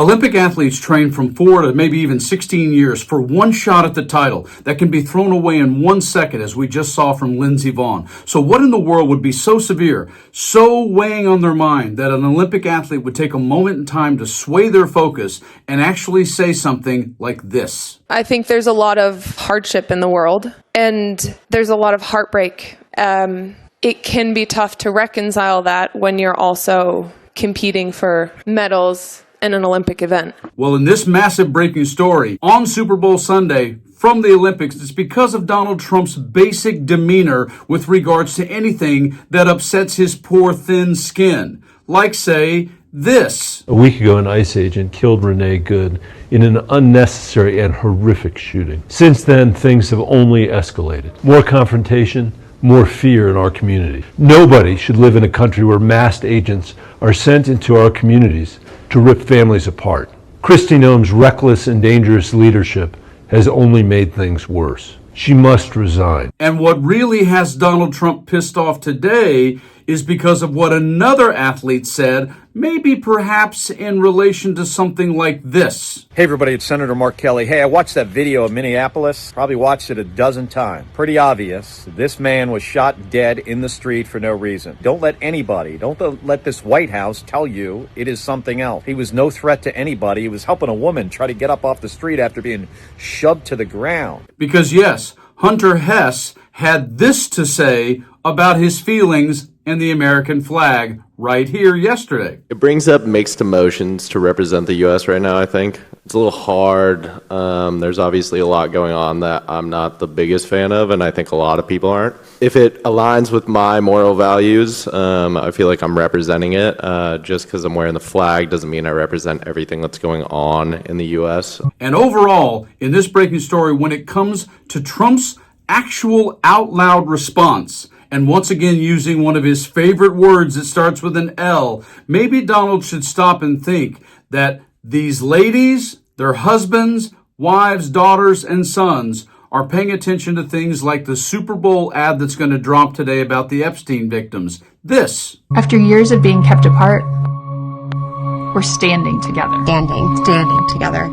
Olympic athletes train from 4 to maybe even 16 years for one shot at the title that can be thrown away in 1 second, as we just saw from Lindsey Vonn. So what in the world would be so severe, so weighing on their mind, that an Olympic athlete would take a moment in time to sway their focus and actually say something like this? I think there's a lot of hardship in the world, and there's a lot of heartbreak. It can be tough to reconcile that when you're also competing for medals in an Olympic event. Well, in this massive breaking story on Super Bowl Sunday from the Olympics, it's because of Donald Trump's basic demeanor with regards to anything that upsets his poor thin skin. Like, say, this. A week ago, an ICE agent killed Renee Good in an unnecessary and horrific shooting. Since then, things have only escalated. More confrontation, more fear in our community. Nobody should live in a country where masked agents are sent into our communities to rip families apart. Kristi Noem's reckless and dangerous leadership has only made things worse. She must resign. And what really has Donald Trump pissed off today is because of what another athlete said, maybe perhaps in relation to something like this. Hey everybody, it's Senator Mark Kelly. Hey, I watched that video of Minneapolis, probably watched it a dozen times. Pretty obvious, this man was shot dead in the street for no reason. Don't let this White House tell you it is something else. He was no threat to anybody. He was helping a woman try to get up off the street after being shoved to the ground. Because yes, Hunter Hess had this to say about his feelings and the American flag right here yesterday. It brings up mixed emotions to represent the U.S. right now, I think. It's a little hard. There's obviously a lot going on that I'm not the biggest fan of, and I think a lot of people aren't. If it aligns with my moral values, I feel like I'm representing it. Just because I'm wearing the flag doesn't mean I represent everything that's going on in the U.S. And overall, in this breaking story, when it comes to Trump's actual out loud response, and once again using one of his favorite words that starts with an L, maybe Donald should stop and think that these ladies, their husbands, wives, daughters, and sons are paying attention to things like the Super Bowl ad that's going to drop today about the Epstein victims. This. After years of being kept apart, we're standing together. Standing together.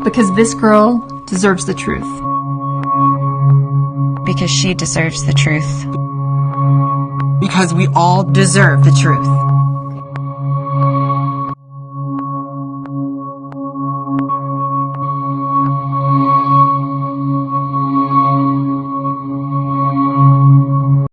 Because this girl deserves the truth. Because she deserves the truth. Because we all deserve the truth.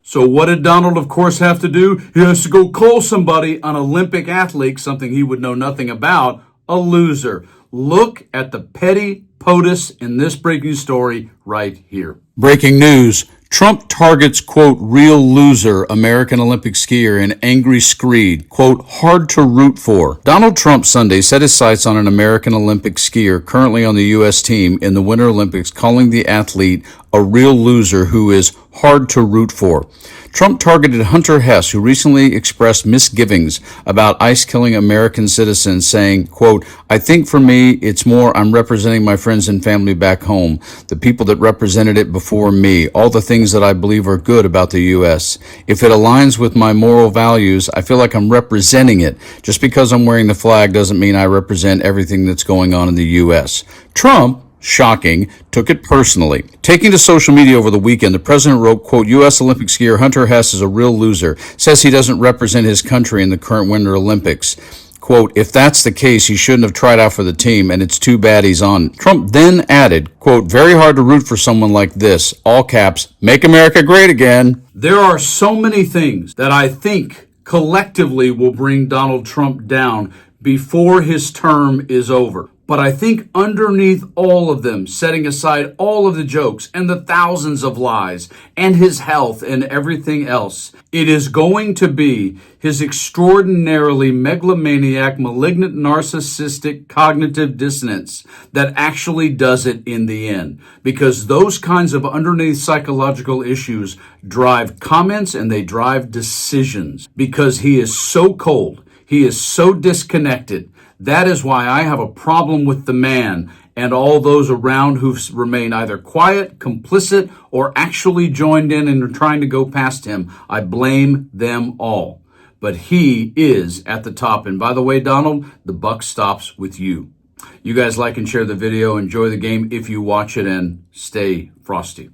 So what did Donald, of course, have to do? He has to go call somebody, an Olympic athlete, something he would know nothing about, a loser. Look at the petty POTUS in this breaking story right here. Breaking news. Trump targets, quote, real loser American Olympic skier in angry screed, quote, hard to root for. Donald Trump Sunday set his sights on an American Olympic skier currently on the U.S. team in the Winter Olympics, calling the athlete a real loser who is hard to root for. Trump targeted Hunter Hess, who recently expressed misgivings about ICE killing American citizens, saying, quote, I think for me, it's more I'm representing my friends and family back home, the people that represented it before me, all the things that I believe are good about the U.S. If it aligns with my moral values, I feel like I'm representing it. Just because I'm wearing the flag doesn't mean I represent everything that's going on in the U.S. Trump, shocking, took it personally. Taking to social media over the weekend, the president wrote, quote, U.S. Olympic skier Hunter Hess is a real loser, says he doesn't represent his country in the current Winter Olympics. Quote, if that's the case, he shouldn't have tried out for the team, and it's too bad he's on. Trump then added, quote, very hard to root for someone like this, all caps, make America great again. There are so many things that I think collectively will bring Donald Trump down before his term is over. But I think underneath all of them, setting aside all of the jokes and the thousands of lies and his health and everything else, it is going to be his extraordinarily megalomaniac, malignant, narcissistic cognitive dissonance that actually does it in the end. Because those kinds of underneath psychological issues drive comments and they drive decisions. Because he is so cold, he is so disconnected, That is why I have a problem with the man and all those around who've remained either quiet, complicit, or actually joined in and are trying to go past him. I blame them all. But he is at the top. And by the way, Donald, the buck stops with you. You guys like and share the video. Enjoy the game if you watch it, and stay frosty.